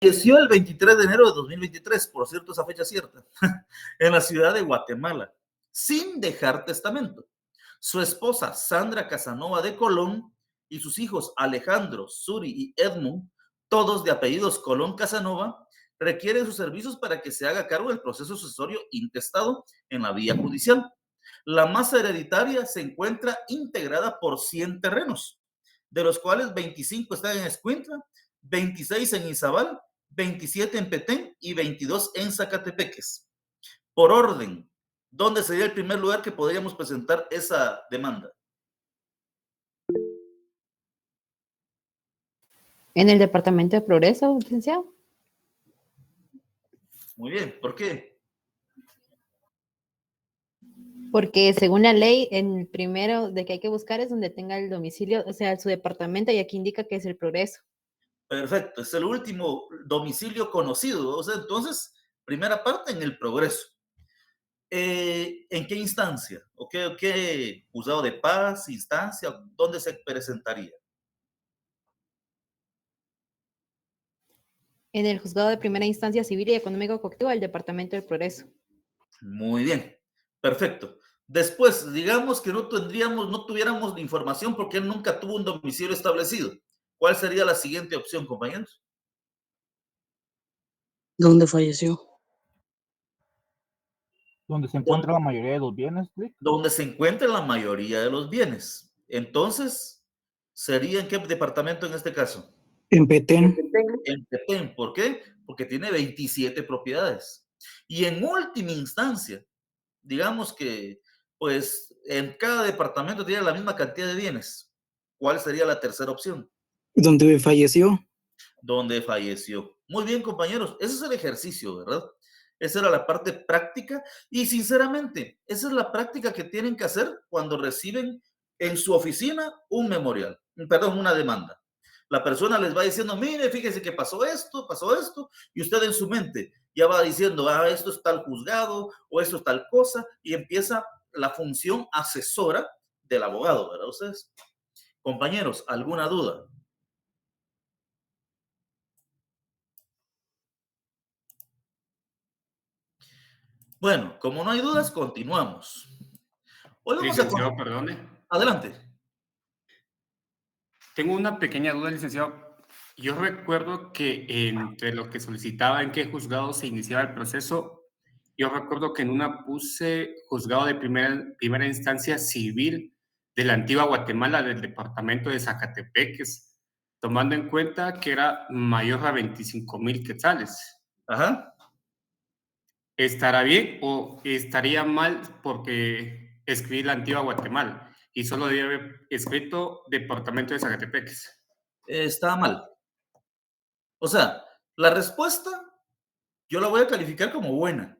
Falleció el 23 de enero de 2023, por cierto, esa fecha cierta, en la ciudad de Guatemala, sin dejar testamento. Su esposa, Sandra Casanova de Colón, y sus hijos Alejandro, Suri y Edmund, todos de apellidos Colón Casanova, requieren sus servicios para que se haga cargo del proceso sucesorio intestado en la vía judicial. La masa hereditaria se encuentra integrada por 100 terrenos, de los cuales 25 están en Escuintla, 26 en Izabal, 27 en Petén y 22 en Zacatepeques. Por orden, ¿dónde sería el primer lugar que podríamos presentar esa demanda? En el Departamento de Progreso, licenciado. Muy bien, ¿por qué? Porque según la ley, en el primero de que hay que buscar es donde tenga el domicilio, o sea, su departamento, y aquí indica que es el Progreso. Perfecto, es el último domicilio conocido. O sea, entonces, primera parte en el Progreso. ¿En qué instancia? ¿O qué juzgado de paz, instancia? ¿Dónde se presentaría? En el Juzgado de Primera Instancia Civil y Económico Coactivo del Departamento del Progreso. Muy bien, perfecto. Después, digamos que no tuviéramos la información porque él nunca tuvo un domicilio establecido. ¿Cuál sería la siguiente opción, compañeros? ¿Dónde falleció? Donde se encuentra la mayoría de los bienes, ¿sí? Donde se encuentra la mayoría de los bienes. Entonces, ¿sería en qué departamento en este caso? En Petén. En Petén. ¿Por qué? Porque tiene 27 propiedades. Y en última instancia, digamos que, pues, en cada departamento tiene la misma cantidad de bienes. ¿Cuál sería la tercera opción? ¿Dónde falleció? Donde falleció. Muy bien, compañeros. Ese es el ejercicio, ¿verdad? Esa era la parte práctica y sinceramente, esa es la práctica que tienen que hacer cuando reciben en su oficina un memorial, perdón, una demanda. La persona les va diciendo, mire, fíjese que pasó esto, y usted en su mente ya va diciendo, esto es tal juzgado o esto es tal cosa, y empieza la función asesora del abogado, ¿verdad ustedes? Compañeros, ¿alguna duda? Bueno, como no hay dudas, continuamos. Hoy vamos Licenciado, perdone. Adelante. Tengo una pequeña duda, licenciado. Yo recuerdo que entre lo que solicitaba en qué juzgado se iniciaba el proceso, yo recuerdo que en una puse juzgado de primera instancia civil de la antigua Guatemala, del departamento de Zacatepeques, tomando en cuenta que era mayor a 25,000 quetzales. Ajá. ¿Estará bien o estaría mal porque escribí la antigua Guatemala y solo debe haber escrito departamento de Zacatepeques? Está mal. O sea, la respuesta yo la voy a calificar como buena.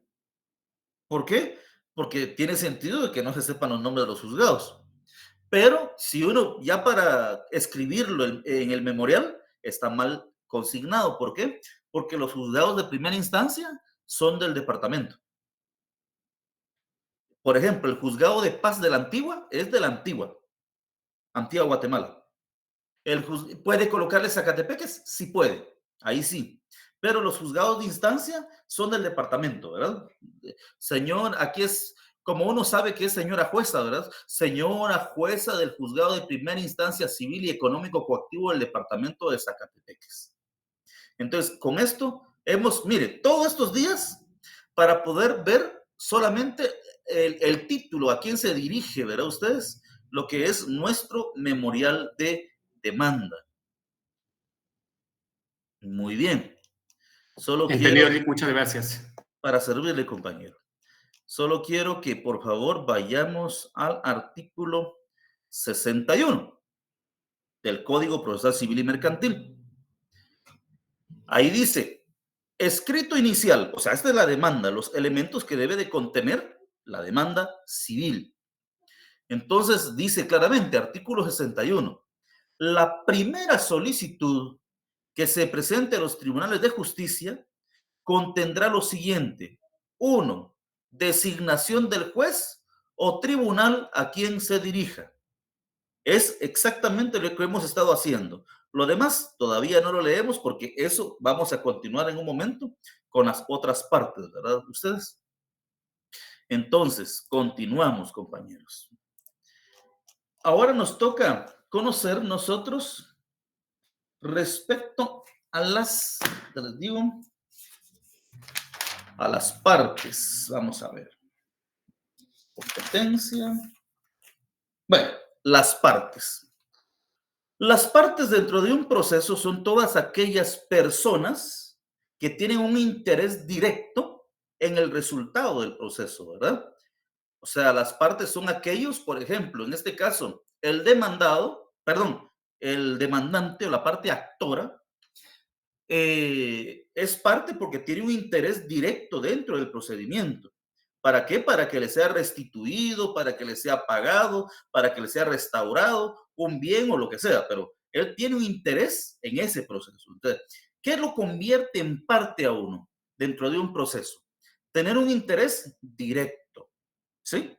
¿Por qué? Porque tiene sentido de que no se sepan los nombres de los juzgados. Pero si uno ya para escribirlo en el memorial está mal consignado. ¿Por qué? Porque los juzgados de primera instancia son del departamento. Por ejemplo, el juzgado de paz de la Antigua es de la Antigua Guatemala. ¿Puede colocarle Zacatepeques? Sí puede, ahí sí. Pero los juzgados de instancia son del departamento, ¿verdad? Señor, aquí es, como uno sabe que es señora jueza, ¿verdad? Señora jueza del juzgado de primera instancia civil y económico coactivo del departamento de Zacatepeques. Entonces, con esto mire, todos estos días para poder ver solamente el título, a quién se dirige, ¿verdad ustedes? Lo que es nuestro memorial de demanda. Muy bien. Entendido, muchas gracias. Para servirle, compañero. Solo quiero que por favor vayamos al artículo 61 del Código Procesal Civil y Mercantil. Ahí dice, escrito inicial, o sea, esta es la demanda, los elementos que debe de contener la demanda civil. Entonces dice claramente, artículo 61, la primera solicitud que se presente a los tribunales de justicia contendrá lo siguiente. 1. Designación del juez o tribunal a quien se dirija. Es exactamente lo que hemos estado haciendo. Lo demás todavía no lo leemos porque eso vamos a continuar en un momento con las otras partes, ¿verdad? Ustedes. Entonces, continuamos, compañeros. Ahora nos toca conocer nosotros respecto a las, les digo, a las partes. Vamos a ver. Competencia. Bueno, las partes. Las partes dentro de un proceso son todas aquellas personas que tienen un interés directo en el resultado del proceso, ¿verdad? O sea, las partes son aquellos, por ejemplo, en este caso, el demandado, perdón, el demandante o la parte actora, es parte porque tiene un interés directo dentro del procedimiento. ¿Para qué? Para que le sea restituido, para que le sea pagado, para que le sea restaurado un bien o lo que sea, pero él tiene un interés en ese proceso. Entonces, ¿qué lo convierte en parte a uno dentro de un proceso? Tener un interés directo, ¿sí?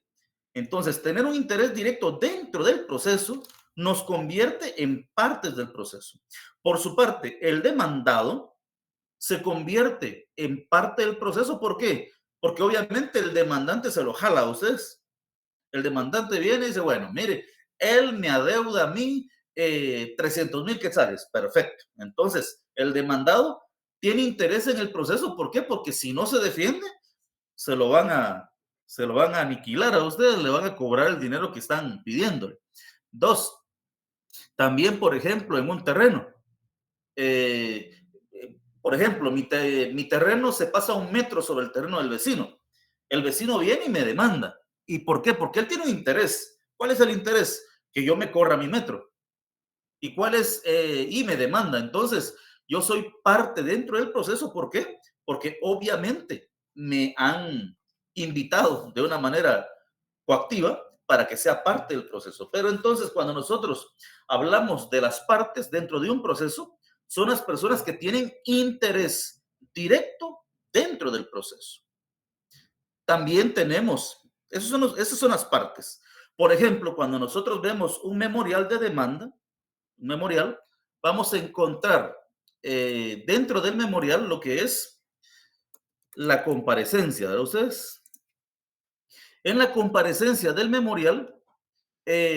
Entonces, tener un interés directo dentro del proceso nos convierte en partes del proceso. Por su parte, el demandado se convierte en parte del proceso. ¿Por qué? Porque obviamente el demandante se lo jala a ustedes. El demandante viene y dice, bueno, mire, él me adeuda a mí 300,000 quetzales. Perfecto. Entonces, el demandado tiene interés en el proceso. ¿Por qué? Porque si no se defiende, se lo van a aniquilar a ustedes, le van a cobrar el dinero que están pidiéndole. Dos, también, por ejemplo, en un terreno. Por ejemplo, mi terreno se pasa 1 metro sobre el terreno del vecino. El vecino viene y me demanda. ¿Y por qué? Porque él tiene un interés. ¿Cuál es el interés? Que yo me corra mi metro. ¿Y cuál es? Y me demanda. Entonces, yo soy parte dentro del proceso. ¿Por qué? Porque obviamente me han invitado de una manera coactiva para que sea parte del proceso. Pero entonces, cuando nosotros hablamos de las partes dentro de un proceso, son las personas que tienen interés directo dentro del proceso. También tenemos, esas son las partes. Por ejemplo, cuando nosotros vemos un memorial de demanda, un memorial, vamos a encontrar dentro del memorial lo que es la comparecencia, ¿verdad ustedes? En la comparecencia del memorial,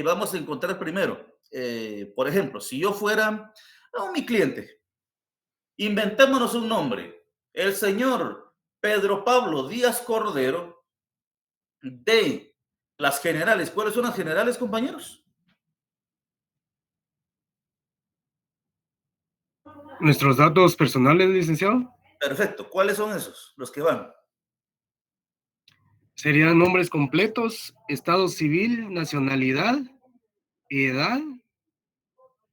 vamos a encontrar primero, por ejemplo, si yo fuera mi cliente, inventémonos un nombre, el señor Pedro Pablo Díaz Cordero de las generales. ¿Cuáles son las generales, compañeros? Nuestros datos personales, licenciado, Perfecto. ¿Cuáles son esos? Los que van. serían nombres completos, estado civil, nacionalidad, edad,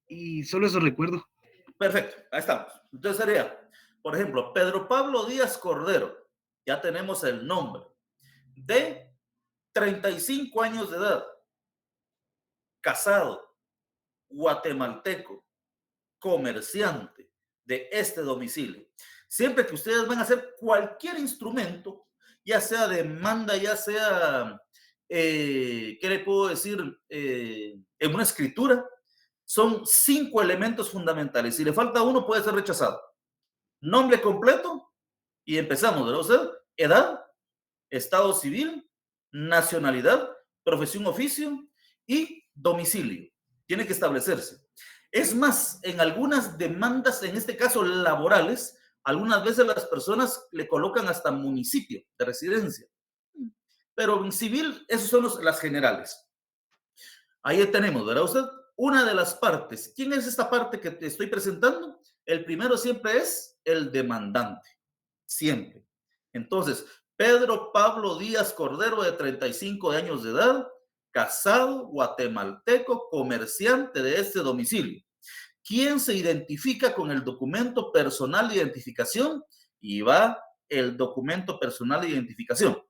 y solo eso recuerdo. Perfecto. Ahí estamos. Entonces sería, por ejemplo, Pedro Pablo Díaz Cordero. Ya tenemos el nombre. De 35 años de edad. Casado. Guatemalteco. Comerciante de este domicilio. Siempre que ustedes van a hacer cualquier instrumento, ya sea demanda, ya sea, ¿qué le puedo decir? En una escritura, son 5 elementos fundamentales. Si le falta uno, puede ser rechazado. Nombre completo y empezamos, ¿verdad? Usted, edad, estado civil, nacionalidad, profesión, oficio y domicilio. Tiene que establecerse. Es más, en algunas demandas, en este caso laborales, algunas veces las personas le colocan hasta municipio de residencia. Pero en civil, esos son las generales. Ahí tenemos, ¿verdad usted? Una de las partes. ¿Quién es esta parte que te estoy presentando? El primero siempre es el demandante. Siempre. Entonces, Pedro Pablo Díaz Cordero, de 35 años de edad, casado, guatemalteco, comerciante de este domicilio. ¿Quién se identifica con el documento personal de identificación? Y va el documento personal de identificación.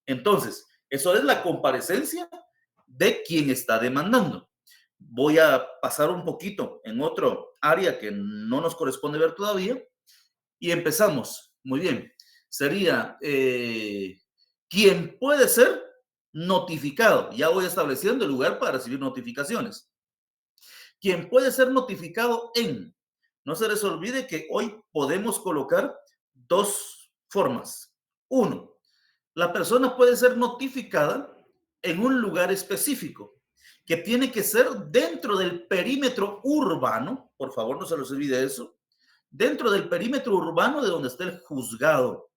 Entonces, eso es la comparecencia de quien está demandando. Voy a pasar un poquito en otro área que no nos corresponde ver todavía y empezamos. Muy bien. Sería quien puede ser notificado. Ya voy estableciendo el lugar para recibir notificaciones. quien puede ser notificado en. No se les olvide que hoy podemos colocar dos formas. Uno, la persona puede ser notificada en un lugar específico, que tiene que ser dentro del perímetro urbano, por favor no se les olvide eso, dentro del perímetro urbano de donde está el juzgado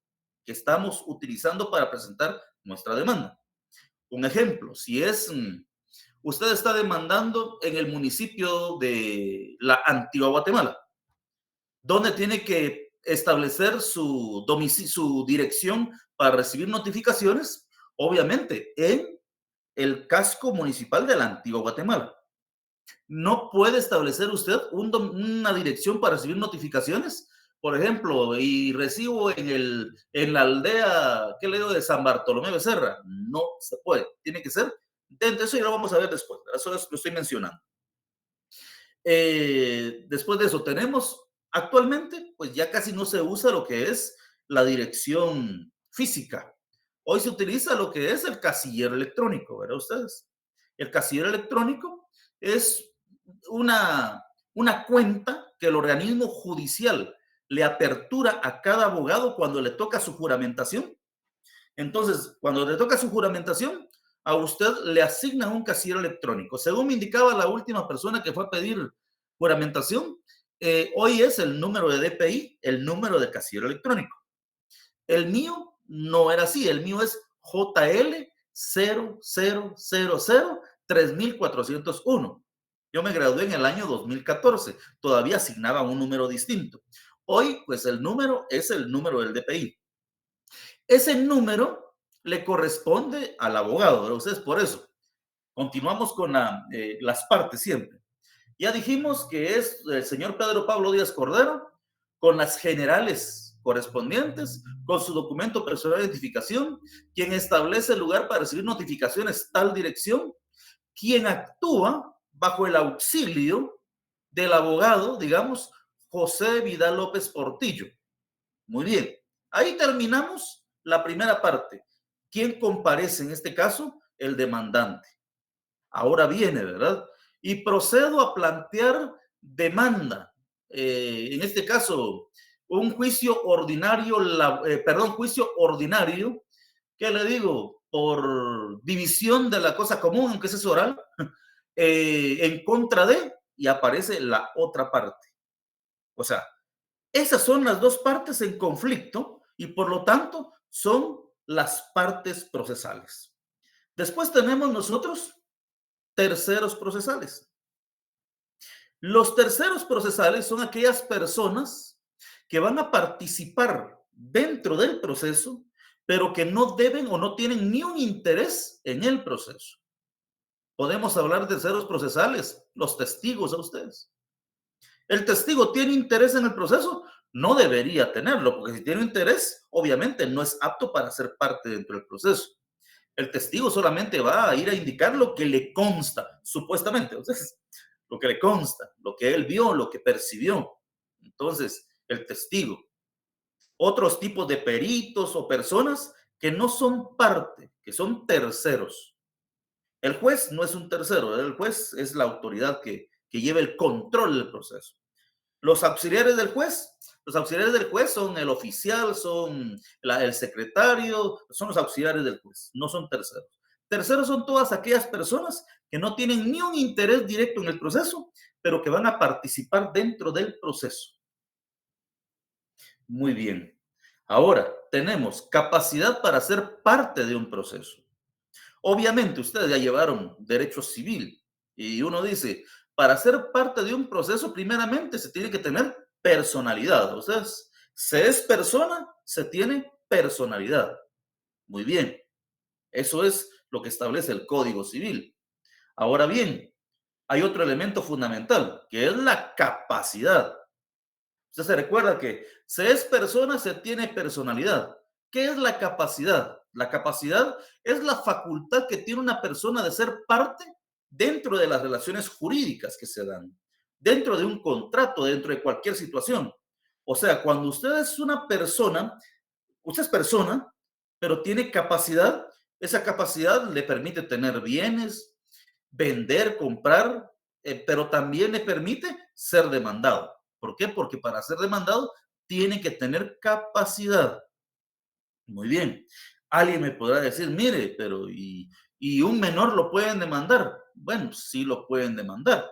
que estamos utilizando para presentar nuestra demanda. Un ejemplo, si usted está demandando en el municipio de la Antigua Guatemala, donde tiene que establecer su domicilio, su dirección para recibir notificaciones, obviamente en el casco municipal de la Antigua Guatemala. No puede establecer usted una dirección para recibir notificaciones, por ejemplo, y recibo en la aldea, ¿qué le digo?, de San Bartolomé Becerra. No se puede, tiene que ser dentro de eso, y lo vamos a ver después, eso lo estoy mencionando. Después de eso tenemos, actualmente, pues ya casi no se usa lo que es la dirección física. Hoy se utiliza lo que es el casillero electrónico, ¿verdad ustedes? El casillero electrónico es una cuenta que el organismo judicial le apertura a cada abogado cuando le toca su juramentación. Entonces, cuando le toca su juramentación, a usted le asignan un casillero electrónico. Según me indicaba la última persona que fue a pedir juramentación, hoy es el número de DPI, el número de casillero electrónico. El mío no era así, el mío es JL 00003401. Yo me gradué en el año 2014, todavía asignaba un número distinto. Hoy, pues el número es el número del DPI. Ese número le corresponde al abogado, ¿verdad? Ustedes por eso. Continuamos con las partes siempre. Ya dijimos que es el señor Pedro Pablo Díaz Cordero, con las generales correspondientes, con su documento personal de identificación, quien establece el lugar para recibir notificaciones, tal dirección, quien actúa bajo el auxilio del abogado, digamos, José Vidal López Portillo. Muy bien, ahí terminamos la primera parte. ¿Quién comparece en este caso? El demandante. Ahora viene, ¿verdad? Y procedo a plantear demanda. En este caso, un juicio ordinario, juicio ordinario, ¿qué le digo? Por división de la cosa común, aunque es oral, en contra de, y aparece la otra parte. O sea, esas son las dos partes en conflicto y por lo tanto son las partes procesales. Después tenemos nosotros terceros procesales. Los terceros procesales son aquellas personas que van a participar dentro del proceso, pero que no deben o no tienen ni un interés en el proceso. Podemos hablar de terceros procesales, los testigos a ustedes. ¿El testigo tiene interés en el proceso? No debería tenerlo, porque si tiene interés, obviamente no es apto para ser parte dentro del proceso. El testigo solamente va a ir a indicar lo que le consta, supuestamente. Entonces, lo que le consta, lo que él vio, lo que percibió. Entonces, el testigo. Otros tipos de peritos o personas que no son parte, que son terceros. El juez no es un tercero, el juez es la autoridad que lleva el control del proceso. Los auxiliares del juez son el oficial, son el secretario, son los auxiliares del juez, no son terceros. Terceros son todas aquellas personas que no tienen ni un interés directo en el proceso, pero que van a participar dentro del proceso. Muy bien. Ahora, tenemos capacidad para ser parte de un proceso. Obviamente, ustedes ya llevaron derecho civil y uno dice, para ser parte de un proceso, primeramente se tiene que tener personalidad. O sea, se es persona, se tiene personalidad. Muy bien. Eso es lo que establece el Código Civil. Ahora bien, hay otro elemento fundamental, que es la capacidad. Usted se recuerda que se es persona, se tiene personalidad. ¿Qué es la capacidad? La capacidad es la facultad que tiene una persona de ser parte dentro de las relaciones jurídicas que se dan, dentro de un contrato, dentro de cualquier situación. O sea, cuando usted es una persona, usted es persona, pero tiene capacidad, esa capacidad le permite tener bienes, vender, comprar, pero también le permite ser demandado. ¿Por qué? Porque para ser demandado tiene que tener capacidad. Muy bien. Alguien me podrá decir, mire, pero ¿y un menor lo pueden demandar? Bueno, sí lo pueden demandar.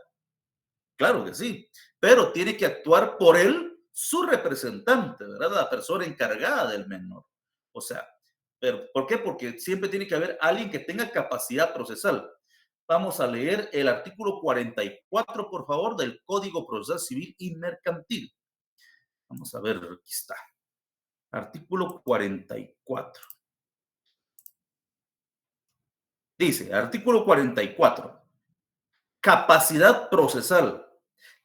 Claro que sí, pero tiene que actuar por él su representante, ¿verdad? La persona encargada del menor. O sea, pero ¿por qué? Porque siempre tiene que haber alguien que tenga capacidad procesal. Vamos a leer el artículo 44, por favor, del Código Procesal Civil y Mercantil. Vamos a ver, aquí está. Artículo 44. Dice, artículo 44. Capacidad procesal.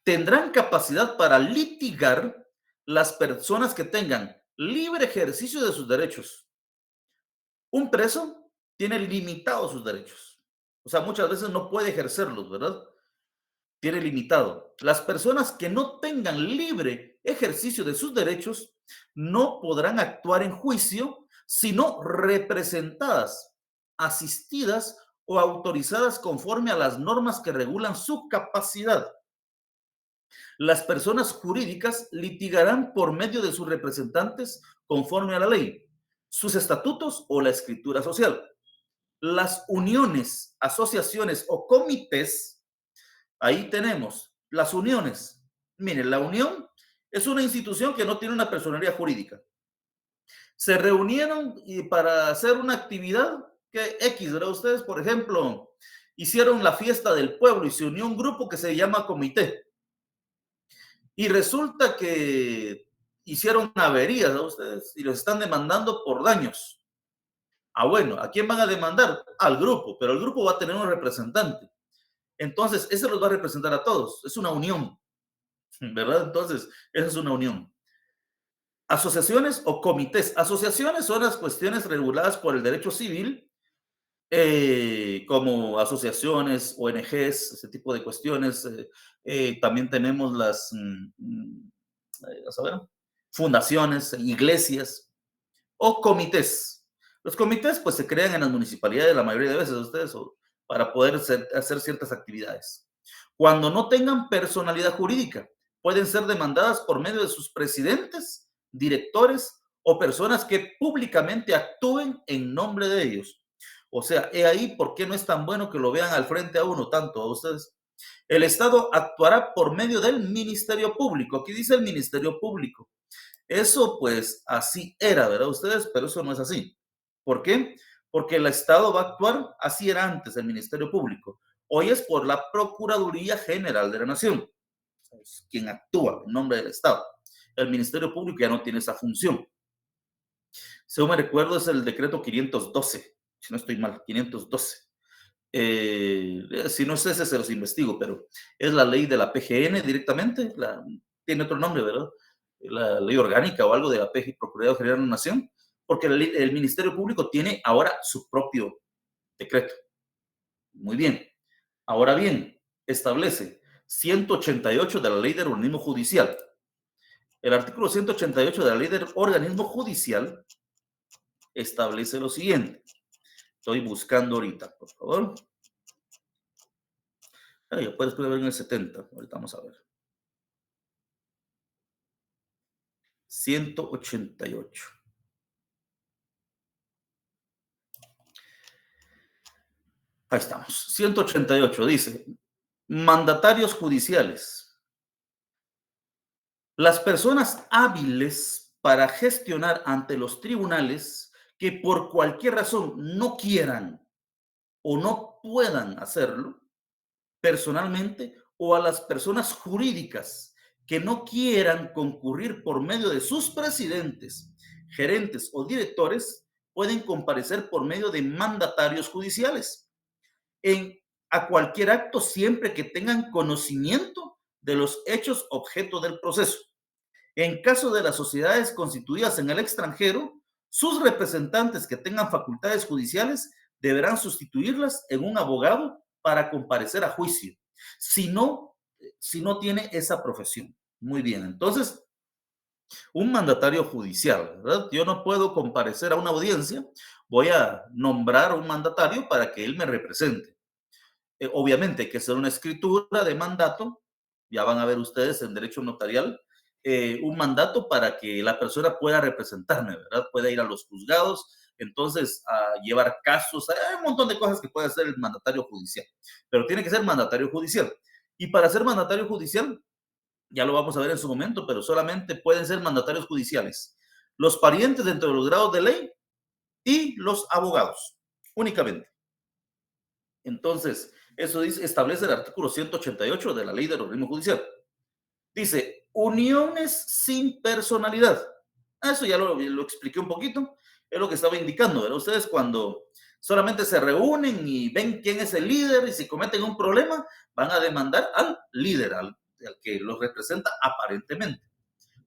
Tendrán capacidad para litigar las personas que tengan libre ejercicio de sus derechos. Un preso tiene limitados sus derechos. O sea, muchas veces no puede ejercerlos, ¿verdad? Tiene limitado. Las personas que no tengan libre ejercicio de sus derechos no podrán actuar en juicio, sino representadas, asistidas o autorizadas conforme a las normas que regulan su capacidad. Las personas jurídicas litigarán por medio de sus representantes conforme a la ley, sus estatutos o la escritura social. Las uniones, asociaciones o comités, ahí tenemos las uniones. Miren, la unión es una institución que no tiene una personalidad jurídica. Se reunieron para hacer una actividad que X, ¿verdad? Ustedes, por ejemplo, hicieron la fiesta del pueblo y se unió un grupo que se llama comité. Y resulta que hicieron averías a ustedes y los están demandando por daños. Ah, bueno, ¿a quién van a demandar? Al grupo, pero el grupo va a tener un representante. Entonces, ese los va a representar a todos. Es una unión, ¿verdad? Entonces, esa es una unión. Asociaciones o comités. Asociaciones son las cuestiones reguladas por el derecho civil, como asociaciones, ONGs, ese tipo de cuestiones. También tenemos las, a ver, fundaciones, iglesias o comités. Los comités pues se crean en las municipalidades la mayoría de veces ustedes para poder hacer ciertas actividades. Cuando no tengan personalidad jurídica, pueden ser demandadas por medio de sus presidentes, directores o personas que públicamente actúen en nombre de ellos. O sea, he ahí por qué no es tan bueno que lo vean al frente a uno, tanto a ustedes. El Estado actuará por medio del Ministerio Público. Aquí dice el Ministerio Público. Eso pues así era, ¿verdad ustedes? Pero eso no es así. ¿Por qué? Porque el Estado va a actuar, así era antes el Ministerio Público. Hoy es por la Procuraduría General de la Nación, es quien actúa en nombre del Estado. El Ministerio Público ya no tiene esa función. Según me recuerdo es el decreto 512, si no estoy mal, 512. Si no es ese, se los investigo, pero es la ley de la PGN directamente, tiene otro nombre, ¿verdad? La ley orgánica o algo de la Procuraduría General de la Nación, porque el Ministerio Público tiene ahora su propio decreto. Muy bien. Ahora bien, establece 188 de la Ley del Organismo Judicial. El artículo 188 de la Ley del Organismo Judicial establece lo siguiente. Estoy buscando ahorita, por favor. Ya puedes ver en el 70. Ahorita vamos a ver. 188. Ahí estamos. 188 dice, mandatarios judiciales. Las personas hábiles para gestionar ante los tribunales que por cualquier razón no quieran o no puedan hacerlo personalmente, o a las personas jurídicas que no quieran concurrir por medio de sus presidentes, gerentes o directores, pueden comparecer por medio de mandatarios judiciales a cualquier acto siempre que tengan conocimiento de los hechos objeto del proceso. En caso de las sociedades constituidas en el extranjero, sus representantes que tengan facultades judiciales deberán sustituirlas en un abogado para comparecer a juicio, si no tiene esa profesión. Muy bien, entonces, un mandatario judicial, ¿verdad? Yo no puedo comparecer a una audiencia, voy a nombrar a un mandatario para que él me represente. Obviamente hay que hacer una escritura de mandato, ya van a ver ustedes en derecho notarial, un mandato para que la persona pueda representarme, ¿verdad? Pueda ir a los juzgados, entonces a llevar casos, hay un montón de cosas que puede hacer el mandatario judicial, pero tiene que ser mandatario judicial. Y para ser mandatario judicial, ya lo vamos a ver en su momento, pero solamente pueden ser mandatarios judiciales los parientes dentro de los grados de ley y los abogados, únicamente. Entonces, eso dice, establece el artículo 188 de la Ley del Organismo Judicial. Dice, uniones sin personalidad. Eso ya lo expliqué un poquito, es lo que estaba indicando, ¿verdad? Ustedes cuando solamente se reúnen y ven quién es el líder y si cometen un problema, van a demandar al líder, al que los representa aparentemente.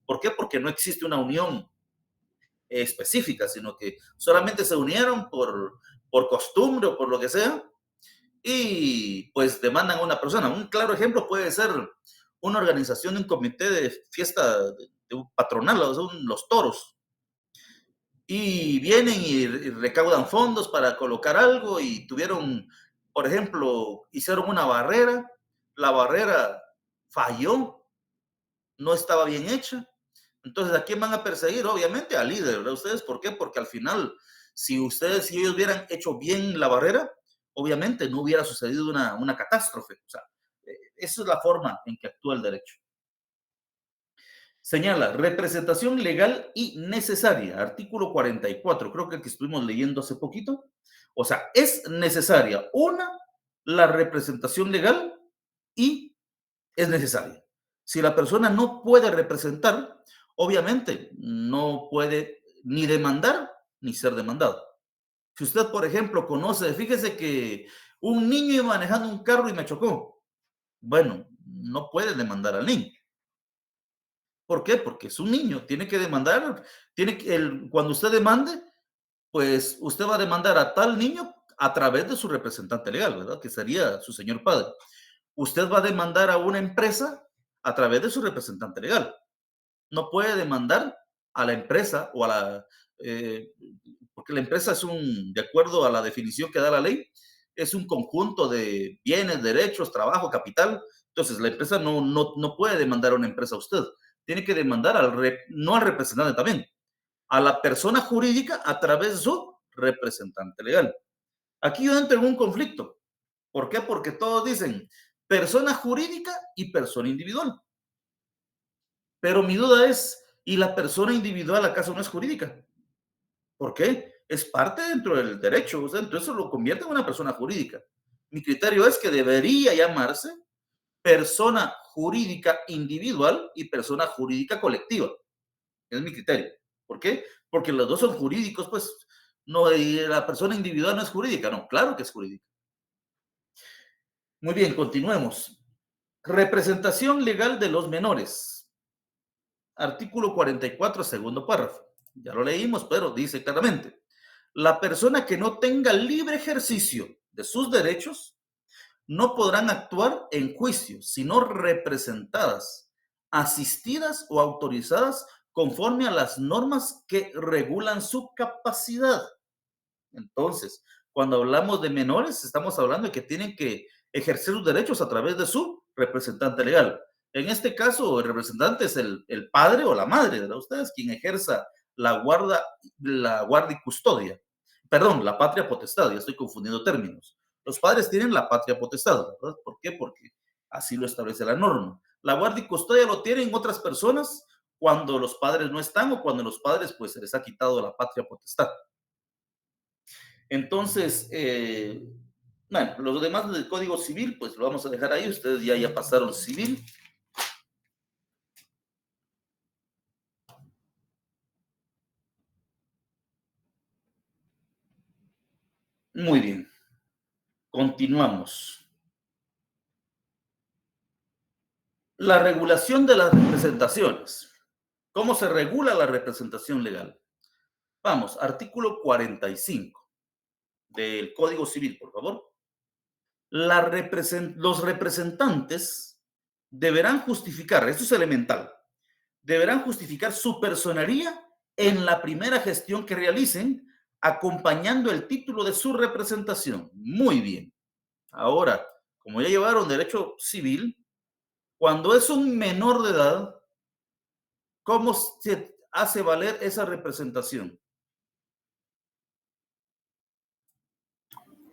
¿Por qué? Porque no existe una unión específica, sino que solamente se unieron por costumbre o por lo que sea, y pues demandan a una persona. Un claro ejemplo puede ser una organización de un comité de fiesta de un patronal, o sea, los toros, y vienen y recaudan fondos para colocar algo y tuvieron, por ejemplo, hicieron una barrera, la barrera falló, no estaba bien hecha. Entonces, ¿a quién van a perseguir? Obviamente al líder, ¿verdad? ¿Ustedes por qué? Porque al final, si ellos hubieran hecho bien la barrera, obviamente no hubiera sucedido una catástrofe. O sea, esa es la forma en que actúa el derecho. Señala, representación legal y necesaria. Artículo 44, creo que el que estuvimos leyendo hace poquito. O sea, es necesaria, la representación legal y es necesaria. Si la persona no puede representar, obviamente no puede ni demandar ni ser demandado. Si usted, por ejemplo, conoce, fíjese que un niño iba manejando un carro y me chocó. Bueno, no puede demandar al niño. ¿Por qué? Porque es un niño, tiene que demandar, cuando usted demande, pues usted va a demandar a tal niño a través de su representante legal, ¿verdad? Que sería su señor padre. Usted va a demandar a una empresa a través de su representante legal. No puede demandar a la empresa o a la... porque la empresa es de acuerdo a la definición que da la ley, es un conjunto de bienes, derechos, trabajo, capital. Entonces, la empresa no puede demandar a una empresa a usted. Tiene que demandar no al representante también, a la persona jurídica a través de su representante legal. Aquí yo entro en un conflicto. ¿Por qué? Porque todos dicen persona jurídica y persona individual. Pero mi duda es, ¿y la persona individual acaso no es jurídica? ¿Por qué? Es parte dentro del derecho, o sea, entonces lo convierte en una persona jurídica. Mi criterio es que debería llamarse persona jurídica individual y persona jurídica colectiva. Es mi criterio. ¿Por qué? Porque los dos son jurídicos, pues. No, la persona individual no es jurídica, no, claro que es jurídica. Muy bien, continuemos. Representación legal de los menores. Artículo 44, segundo párrafo. Ya lo leímos, pero dice claramente, la persona que no tenga libre ejercicio de sus derechos no podrán actuar en juicio, sino representadas, asistidas o autorizadas conforme a las normas que regulan su capacidad. Entonces, cuando hablamos de menores, estamos hablando de que tienen que ejercer sus derechos a través de su representante legal. En este caso, el representante es el padre o la madre, ¿verdad? Ustedes quien ejerza la guardia y custodia. Perdón, la patria potestad, ya estoy confundiendo términos. Los padres tienen la patria potestad, ¿verdad? ¿Por qué? Porque así lo establece la norma. La guardia y custodia lo tienen otras personas cuando los padres no están o cuando los padres pues se les ha quitado la patria potestad. Entonces, bueno, los demás del Código Civil, pues lo vamos a dejar ahí. Ustedes ya pasaron civil. Muy bien. Continuamos. La regulación de las representaciones. ¿Cómo se regula la representación legal? Vamos, artículo 45 del Código Civil, por favor. Los representantes deberán justificar, esto es elemental, deberán justificar su personería en la primera gestión que realicen, acompañando el título de su representación. Muy bien. Ahora, como ya llevaron derecho civil, cuando es un menor de edad, ¿cómo se hace valer esa representación?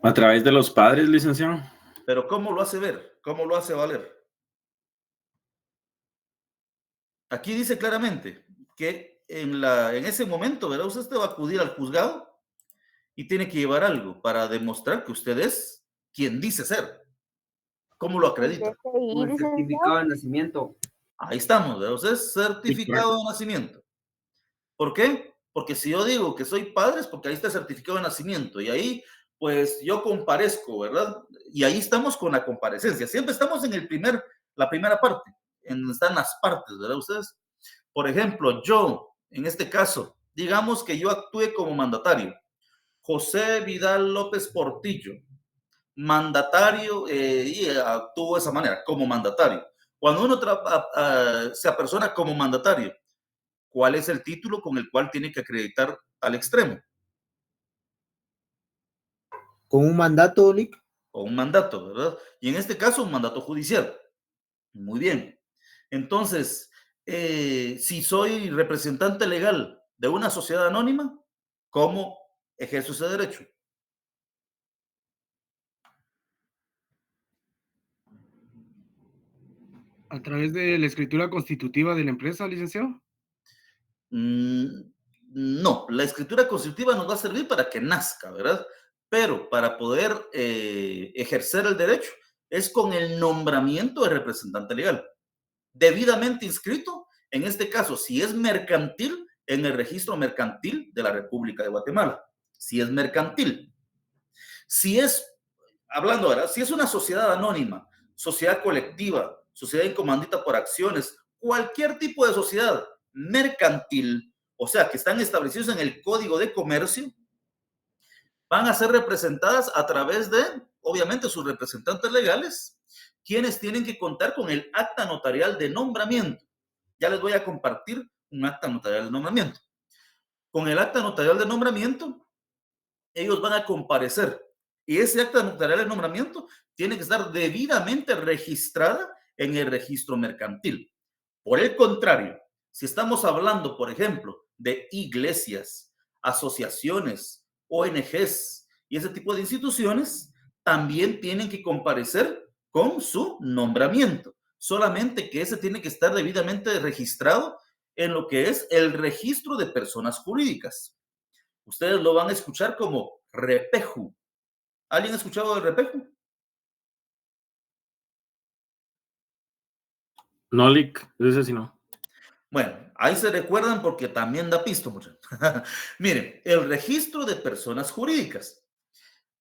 A través de los padres, licenciado. Pero ¿cómo lo hace ver? ¿Cómo lo hace valer? Aquí dice claramente que en ese momento, ¿verdad? Usted va a acudir al juzgado y tiene que llevar algo para demostrar que usted es quien dice ser. ¿Cómo lo acredita? Un certificado de nacimiento. Ahí estamos, ¿verdad? Usted es certificado de nacimiento. ¿Por qué? Porque si yo digo que soy padre es porque ahí está el certificado de nacimiento y ahí pues yo comparezco, ¿verdad? Y ahí estamos con la comparecencia. Siempre estamos en la primera parte, en donde están las partes, ¿verdad? Ustedes, por ejemplo, yo, en este caso, digamos que yo actúe como mandatario. José Vidal López Portillo, mandatario, y actúo de esa manera, como mandatario. Cuando uno se apersona como mandatario, ¿cuál es el título con el cual tiene que acreditar al extremo? Con un mandato, Lic. O un mandato, ¿verdad? Y en este caso, un mandato judicial. Muy bien. Entonces, si soy representante legal de una sociedad anónima, ¿cómo ejerzo ese derecho? ¿A través de la escritura constitutiva de la empresa, licenciado? No, la escritura constitutiva nos va a servir para que nazca, ¿verdad? Pero para poder ejercer el derecho es con el nombramiento de representante legal, debidamente inscrito, en este caso, si es mercantil, en el registro mercantil de la República de Guatemala. Si es mercantil. Si es, hablando ahora, si es una sociedad anónima, sociedad colectiva, sociedad incomandita por acciones, cualquier tipo de sociedad mercantil, o sea, que están establecidos en el Código de Comercio, van a ser representadas a través de, obviamente, sus representantes legales, quienes tienen que contar con el acta notarial de nombramiento. Ya les voy a compartir un acta notarial de nombramiento. Con el acta notarial de nombramiento, ellos van a comparecer. Y ese acta notarial de nombramiento tiene que estar debidamente registrada en el registro mercantil. Por el contrario, si estamos hablando, por ejemplo, de iglesias, asociaciones, ONGs y ese tipo de instituciones, también tienen que comparecer con su nombramiento. Solamente que ese tiene que estar debidamente registrado en lo que es el registro de personas jurídicas. Ustedes lo van a escuchar como REPEJU. ¿Alguien ha escuchado del REPEJU? No, Lic, ese sí no. Bueno, ahí se recuerdan porque también da pisto, muchachos. Miren, el registro de personas jurídicas.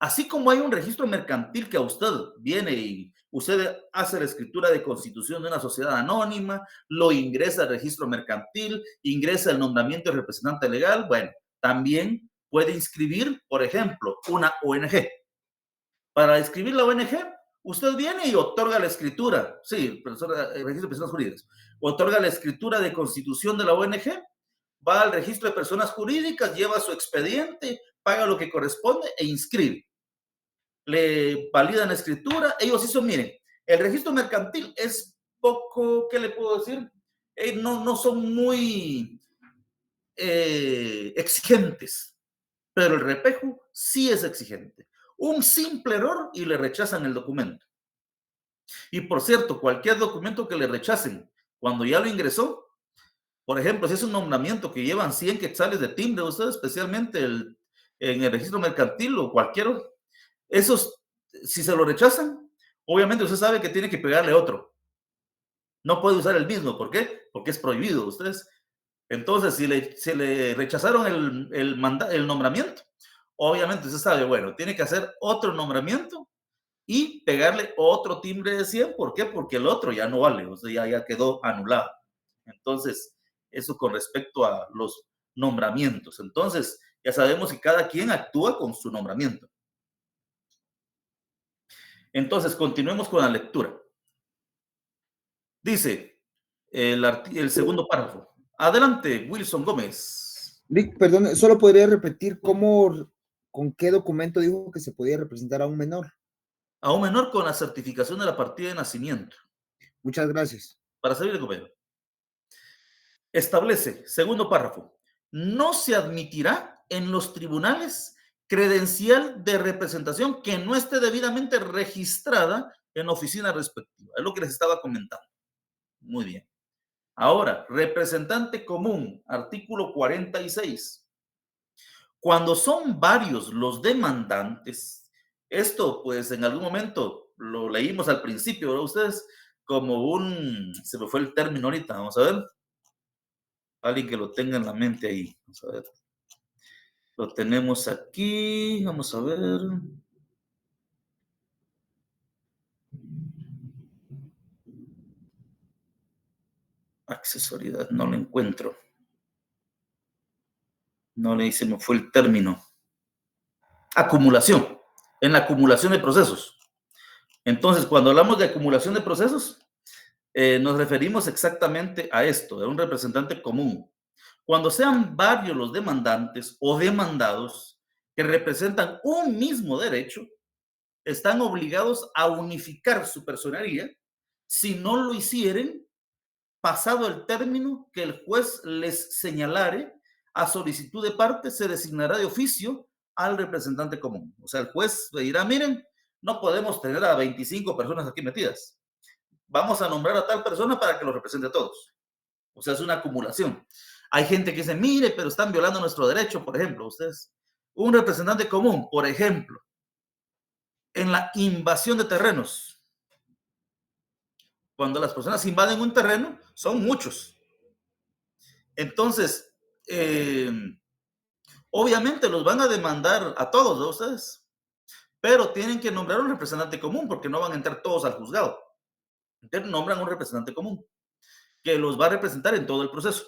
Así como hay un registro mercantil que a usted viene y usted hace la escritura de constitución de una sociedad anónima, lo ingresa al registro mercantil, ingresa el nombramiento de representante legal, bueno, también puede inscribir, por ejemplo, una ONG. Para inscribir la ONG, usted viene y otorga la escritura, sí, el registro de personas jurídicas, otorga la escritura de constitución de la ONG, va al registro de personas jurídicas, lleva su expediente, paga lo que corresponde e inscribe. Le validan la escritura, ellos hizo, miren, el registro mercantil es poco, ¿qué le puedo decir? No son muy exigentes, pero el REPEJU sí es exigente. Un simple error y le rechazan el documento. Y por cierto, cualquier documento que le rechacen cuando ya lo ingresó, por ejemplo, si es un nombramiento que llevan 100 quetzales de timbre, usted especialmente en el registro mercantil o cualquier, esos, si se lo rechazan, obviamente usted sabe que tiene que pegarle otro. No puede usar el mismo. ¿Por qué? Porque es prohibido. Ustedes, entonces, si se le rechazaron el nombramiento, obviamente usted sabe, bueno, tiene que hacer otro nombramiento y pegarle otro timbre de 100. ¿Por qué? Porque el otro ya no vale, o sea, ya quedó anulado. Entonces, eso con respecto a los nombramientos. Entonces, ya sabemos que cada quien actúa con su nombramiento. Entonces, continuemos con la lectura. Dice el segundo párrafo. Adelante, Wilson Gómez. Lic, perdón, solo podría repetir con qué documento dijo que se podía representar a un menor. a un menor con la certificación de la partida de nacimiento. Muchas gracias. Para servirle, compañero. Establece, segundo párrafo, no se admitirá en los tribunales credencial de representación que no esté debidamente registrada en la oficina respectiva. Es lo que les estaba comentando. Muy bien. Ahora, representante común, artículo 46. Cuando son varios los demandantes, esto pues en algún momento lo leímos al principio, ¿verdad? Ustedes como se me fue el término ahorita, vamos a ver. Alguien que lo tenga en la mente ahí, vamos a ver. Lo tenemos aquí, vamos a ver. Accesoriedad, no lo encuentro. No le se me fue el término. Acumulación. En la acumulación de procesos. Entonces, cuando hablamos de acumulación de procesos, nos referimos exactamente a esto, a un representante común. Cuando sean varios los demandantes o demandados que representan un mismo derecho, están obligados a unificar su personería. Si no lo hicieren, pasado el término que el juez les señalare, a solicitud de parte se designará de oficio al representante común. O sea, el juez le dirá, miren, no podemos tener a 25 personas aquí metidas. Vamos a nombrar a tal persona para que los represente a todos. O sea, es una acumulación. Hay gente que dice, mire, pero están violando nuestro derecho, por ejemplo, ustedes. Un representante común, por ejemplo, en la invasión de terrenos. Cuando las personas invaden un terreno, son muchos. Entonces, obviamente los van a demandar a todos, ¿no? Ustedes, pero tienen que nombrar un representante común porque no van a entrar todos al juzgado. Entonces nombran un representante común que los va a representar en todo el proceso.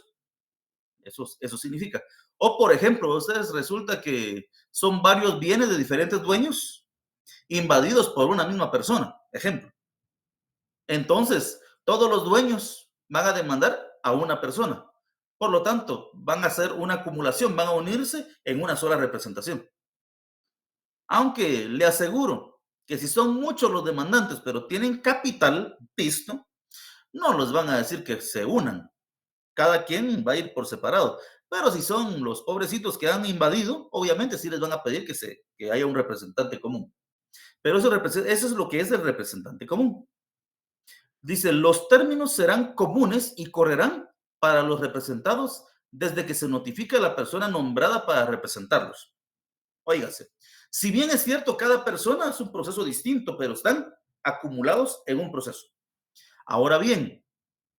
Eso significa. O, por ejemplo, ustedes resulta que son varios bienes de diferentes dueños invadidos por una misma persona, ejemplo. Entonces, todos los dueños van a demandar a una persona. Por lo tanto, van a hacer una acumulación, van a unirse en una sola representación. Aunque le aseguro que si son muchos los demandantes, pero tienen capital visto, no los van a decir que se unan. Cada quien va a ir por separado. Pero si son los pobrecitos que han invadido, obviamente sí les van a pedir que haya un representante común. Pero eso es lo que es el representante común. Dice, los términos serán comunes y correrán para los representados desde que se notifique a la persona nombrada para representarlos. Óigase, si bien es cierto, cada persona es un proceso distinto, pero están acumulados en un proceso. Ahora bien,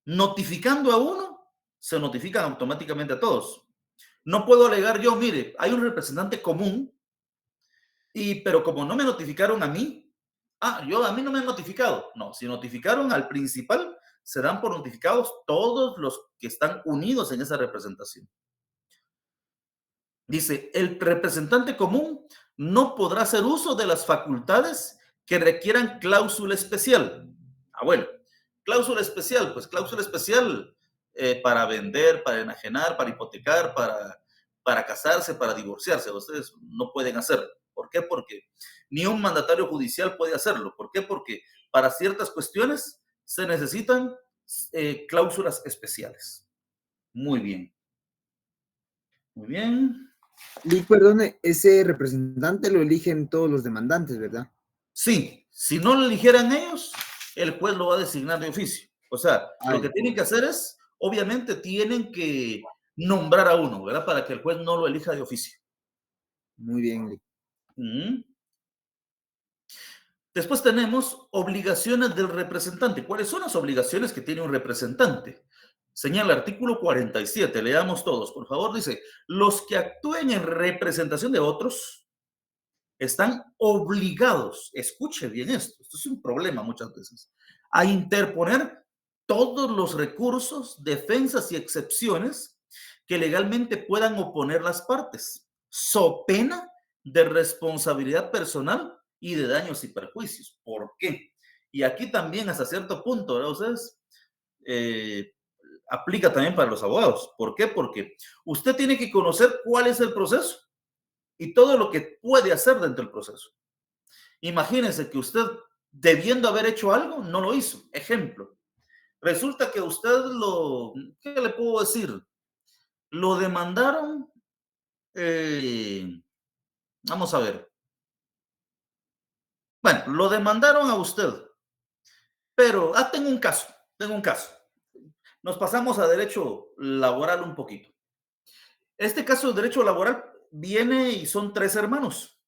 notificando a uno, se notifican automáticamente a todos. No puedo alegar yo, mire, hay un representante común, pero como no me notificaron a mí, a mí no me han notificado. No, si notificaron al principal, se dan por notificados todos los que están unidos en esa representación. Dice, el representante común no podrá hacer uso de las facultades que requieran cláusula especial. Bueno, cláusula especial, pues cláusula especial para vender, para enajenar, para hipotecar, para casarse, para divorciarse. Ustedes no pueden hacerlo. ¿Por qué? Porque ni un mandatario judicial puede hacerlo. ¿Por qué? Porque para ciertas cuestiones se necesitan cláusulas especiales. Muy bien. Muy bien. Y perdone, ese representante lo eligen todos los demandantes, ¿verdad? Sí, si no lo eligieran ellos, el juez lo va a designar de oficio. O sea, lo que tienen que hacer es, obviamente, tienen que nombrar a uno, ¿verdad? Para que el juez no lo elija de oficio. Muy bien. Después tenemos obligaciones del representante. ¿Cuáles son las obligaciones que tiene un representante? Señala el artículo 47, leamos todos, por favor. Dice, los que actúen en representación de otros están obligados, escuche bien esto es un problema muchas veces, a interponer todos los recursos, defensas y excepciones que legalmente puedan oponer las partes, so pena de responsabilidad personal y de daños y perjuicios. ¿Por qué? Y aquí también hasta cierto punto, ¿verdad? Ustedes aplica también para los abogados. ¿Por qué? Porque usted tiene que conocer cuál es el proceso y todo lo que puede hacer dentro del proceso. Imagínense que usted debiendo haber hecho algo, no lo hizo. Ejemplo, resulta que usted ¿qué le puedo decir? Lo demandaron, vamos a ver. Bueno, lo demandaron a usted, pero tengo un caso. Nos pasamos a derecho laboral un poquito. Este caso de derecho laboral viene y son 3 hermanos.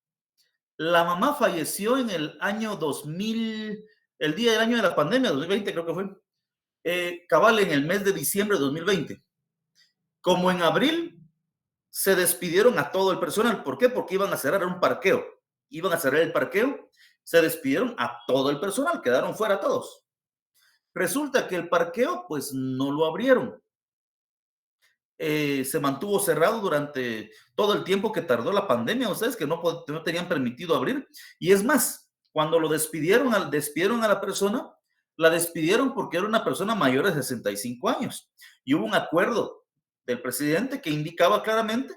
La mamá falleció en el año 2000, el día del año de la pandemia, 2020 creo que fue, cabal en el mes de diciembre de 2020. Como en abril se despidieron a todo el personal. ¿Por qué? Porque iban a cerrar un parqueo. Iban a cerrar el parqueo, se despidieron a todo el personal, quedaron fuera todos. Resulta que el parqueo, pues no lo abrieron. Se mantuvo cerrado durante todo el tiempo que tardó la pandemia. Ustedes que no tenían permitido abrir. Y es más, cuando lo despidieron a la persona, la despidieron porque era una persona mayor de 65 años. Y hubo un acuerdo del presidente que indicaba claramente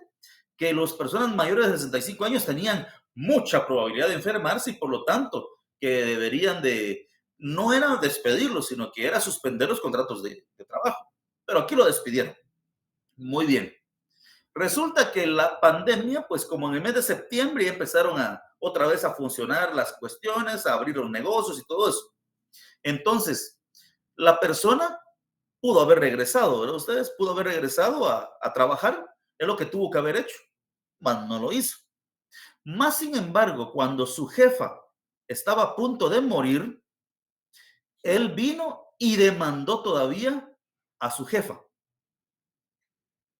que las personas mayores de 65 años tenían mucha probabilidad de enfermarse y por lo tanto que deberían no era despedirlos, sino que era suspender los contratos de trabajo. Pero aquí lo despidieron. Muy bien. Resulta que la pandemia, pues como en el mes de septiembre ya empezaron otra vez a funcionar las cuestiones, a abrir los negocios y todo eso. Entonces, la persona pudo haber regresado, ¿verdad? Ustedes pudo haber regresado a trabajar, es lo que tuvo que haber hecho, mas no lo hizo. Más sin embargo, cuando su jefa estaba a punto de morir, él vino y demandó todavía a su jefa.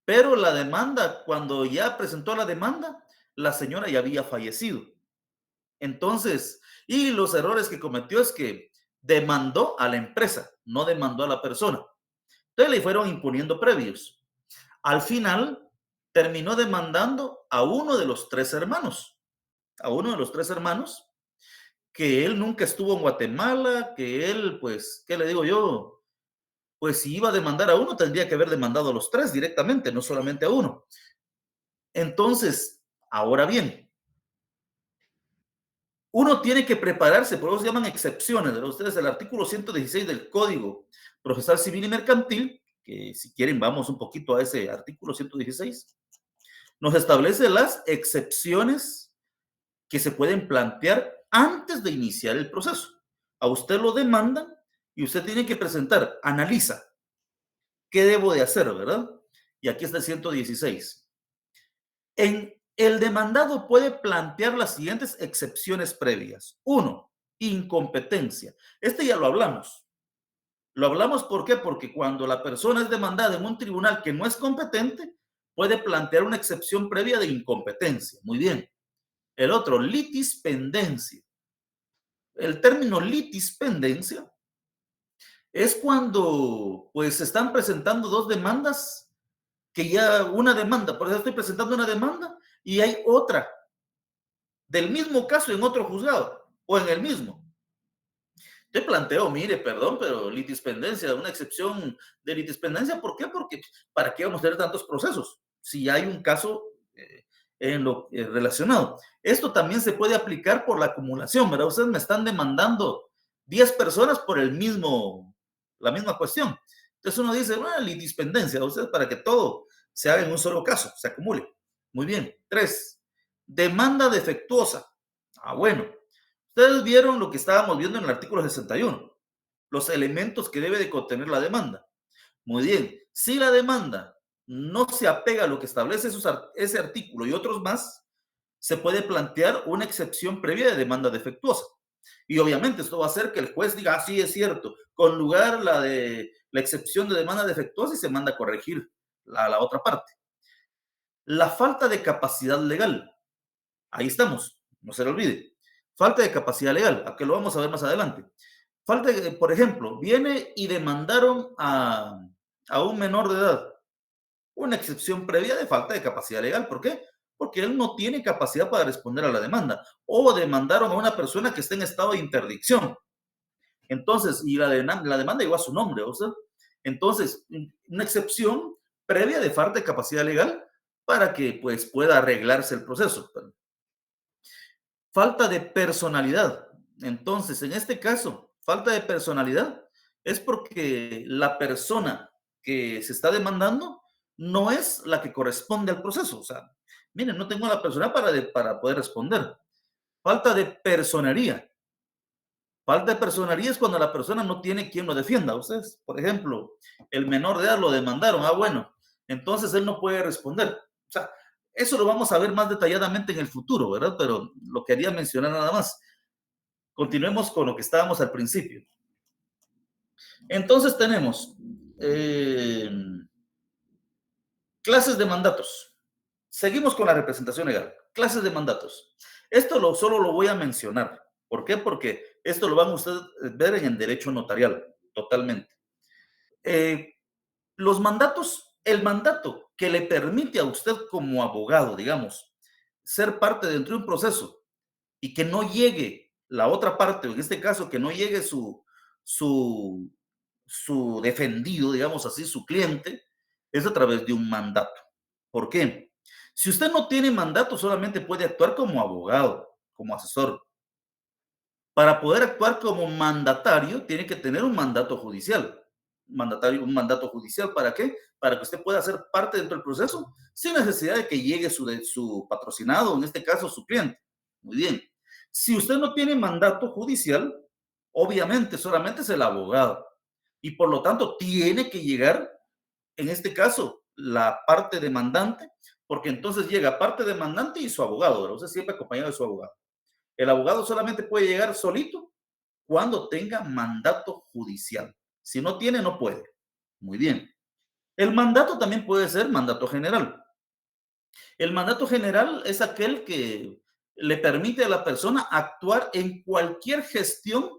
Pero la demanda, cuando ya presentó la demanda, la señora ya había fallecido. Entonces, y los errores que cometió es que demandó a la empresa, no demandó a la persona. Entonces le fueron imponiendo previos. Al final, terminó demandando a uno de los 3 hermanos. A uno de los 3 hermanos, que él nunca estuvo en Guatemala, que él, pues, ¿qué le digo yo? Pues si iba a demandar a uno, tendría que haber demandado a los 3 directamente, no solamente a uno. Entonces, ahora bien, uno tiene que prepararse, por eso se llaman excepciones, ¿verdad? Ustedes, el artículo 116 del Código Procesal Civil y Mercantil, que si quieren vamos un poquito a ese artículo 116, nos establece las excepciones que se pueden plantear antes de iniciar el proceso. A usted lo demandan y usted tiene que presentar, analiza, ¿qué debo de hacer, verdad? Y aquí está el 116. El demandado puede plantear las siguientes excepciones previas. 1, incompetencia. Ya lo hablamos. Lo hablamos, ¿por qué? Porque cuando la persona es demandada en un tribunal que no es competente, puede plantear una excepción previa de incompetencia. Muy bien. El otro, litispendencia. El término litispendencia es cuando pues se están presentando 2 demandas, que ya una demanda, por eso estoy presentando una demanda y hay otra del mismo caso en otro juzgado o en el mismo. Yo planteo, mire, perdón, pero litispendencia, una excepción de litispendencia, ¿por qué? Porque ¿para qué vamos a tener tantos procesos si hay un caso en lo relacionado? Esto también se puede aplicar por la acumulación, ¿verdad? Ustedes me están demandando 10 personas por la misma cuestión. Entonces uno dice, bueno, litispendencia, ustedes para que todo se haga en un solo caso, se acumule. Muy bien. 3, demanda defectuosa. Bueno, ustedes vieron lo que estábamos viendo en el artículo 61, los elementos que debe de contener la demanda. Muy bien. Si la demanda no se apega a lo que establece ese artículo y otros más, se puede plantear una excepción previa de demanda defectuosa. Y obviamente esto va a hacer que el juez diga, sí, es cierto, con lugar la excepción de demanda defectuosa y se manda a corregir la otra parte. La falta de capacidad legal. Ahí estamos, no se le olvide. Falta de capacidad legal, a que lo vamos a ver más adelante. Por ejemplo, viene y demandaron a un menor de edad. Una excepción previa de falta de capacidad legal. ¿Por qué? Porque él no tiene capacidad para responder a la demanda. O demandaron a una persona que está en estado de interdicción. Entonces, y la demanda llegó a su nombre, ¿o sea? Entonces, una excepción previa de falta de capacidad legal para que pues, pueda arreglarse el proceso. Falta de personalidad. Entonces, en este caso, falta de personalidad es porque la persona que se está demandando no es la que corresponde al proceso. O sea, miren, no tengo la personalidad para poder responder. Falta de personería. Falta de personería es cuando la persona no tiene quien lo defienda. Ustedes, por ejemplo, el menor de edad lo demandaron. Bueno, entonces él no puede responder. O sea, eso lo vamos a ver más detalladamente en el futuro, ¿verdad? Pero lo quería mencionar nada más. Continuemos con lo que estábamos al principio. Entonces tenemos clases de mandatos. Seguimos con la representación legal. Clases de mandatos. Esto solo lo voy a mencionar. ¿Por qué? Porque esto lo van a ustedes ver en el derecho notarial, totalmente. Los mandatos, el mandato que le permite a usted como abogado, digamos, ser parte dentro de un proceso y que no llegue la otra parte, o en este caso, que no llegue su defendido, digamos así, su cliente, es a través de un mandato. ¿Por qué? Si usted no tiene mandato, solamente puede actuar como abogado, como asesor. Para poder actuar como mandatario, tiene que tener un mandato judicial. Un mandato judicial, ¿para qué? Para que usted pueda ser parte dentro del proceso sin necesidad de que llegue su patrocinado, en este caso su cliente. Muy bien. Si usted no tiene mandato judicial, obviamente solamente es el abogado. Y por lo tanto, tiene que llegar, en este caso, la parte demandante, porque entonces llega parte demandante y su abogado, ¿verdad? Usted siempre acompañado de su abogado. El abogado solamente puede llegar solito cuando tenga mandato judicial. Si no tiene, no puede. Muy bien. El mandato también puede ser mandato general. El mandato general es aquel que le permite a la persona actuar en cualquier gestión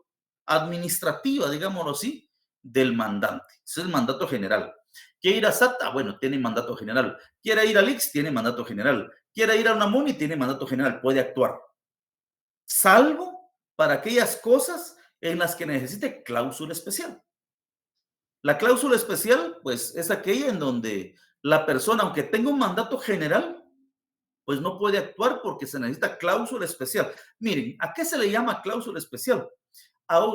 administrativa, digámoslo así, del mandante. Ese es el mandato general. ¿Quiere ir a SAT? Bueno, tiene mandato general. ¿Quiere ir al IX? Tiene mandato general. ¿Quiere ir a una MUNI? Tiene mandato general. Puede actuar. Salvo para aquellas cosas en las que necesite cláusula especial. La cláusula especial, pues, es aquella en donde la persona, aunque tenga un mandato general, pues no puede actuar porque se necesita cláusula especial. Miren, ¿a qué se le llama cláusula especial?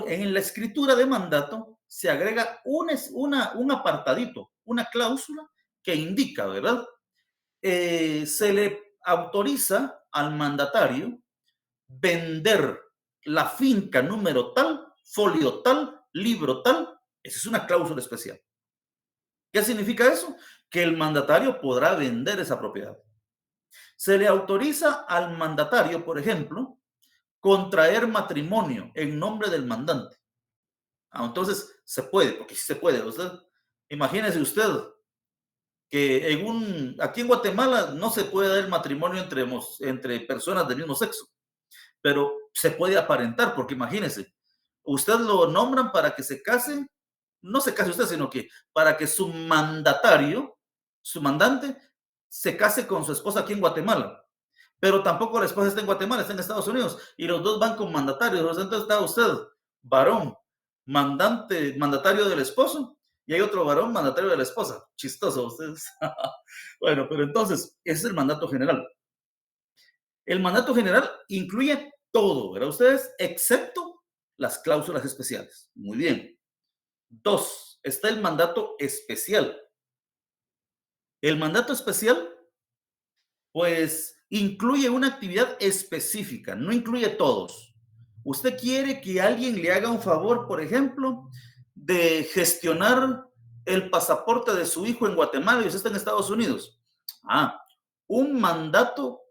En la escritura de mandato se agrega un apartadito, una cláusula que indica, ¿verdad? Se le autoriza al mandatario vender la finca número tal, folio tal, libro tal. Esa es una cláusula especial. ¿Qué significa eso? Que el mandatario podrá vender esa propiedad. Se le autoriza al mandatario, por ejemplo, contraer matrimonio en nombre del mandante. Entonces, se puede, porque sí se puede. Imagínese usted que aquí en Guatemala no se puede dar el matrimonio entre personas del mismo sexo, pero se puede aparentar, porque imagínese, usted lo nombran para que se case, no se case usted, sino que para que su mandatario, su mandante, se case con su esposa aquí en Guatemala. Pero tampoco la esposa está en Guatemala, está en Estados Unidos, y los dos van con mandatarios. Entonces está usted, varón, mandatario del esposo, y hay otro varón, mandatario de la esposa. Chistoso ustedes. Bueno, pero entonces, ese es el mandato general. El mandato general incluye todo, ¿verdad? Ustedes, excepto las cláusulas especiales. Muy bien. 2, está el mandato especial. El mandato especial, pues, incluye una actividad específica, no incluye todos. Usted quiere que alguien le haga un favor, por ejemplo, de gestionar el pasaporte de su hijo en Guatemala y usted está en Estados Unidos. Un mandato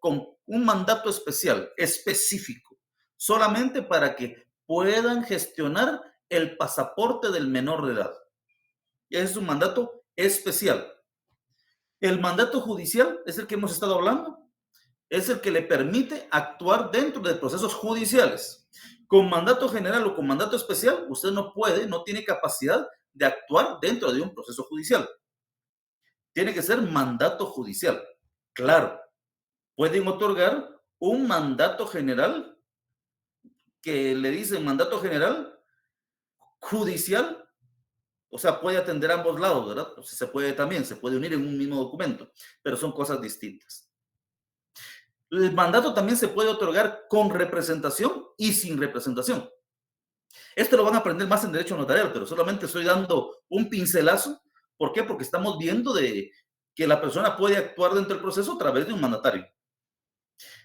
especial, específico, solamente para que puedan gestionar el pasaporte del menor de edad. Y ese es un mandato especial. El mandato judicial es el que hemos estado hablando. Es el que le permite actuar dentro de procesos judiciales. Con mandato general o con mandato especial, usted no puede, no tiene capacidad de actuar dentro de un proceso judicial. Tiene que ser mandato judicial. Claro, pueden otorgar un mandato general que le dicen mandato general judicial, o sea, puede atender a ambos lados, ¿verdad? Se puede unir en un mismo documento, pero son cosas distintas. El mandato también se puede otorgar con representación y sin representación. Esto lo van a aprender más en derecho notarial, pero solamente estoy dando un pincelazo. ¿Por qué? Porque estamos viendo de que la persona puede actuar dentro del proceso a través de un mandatario.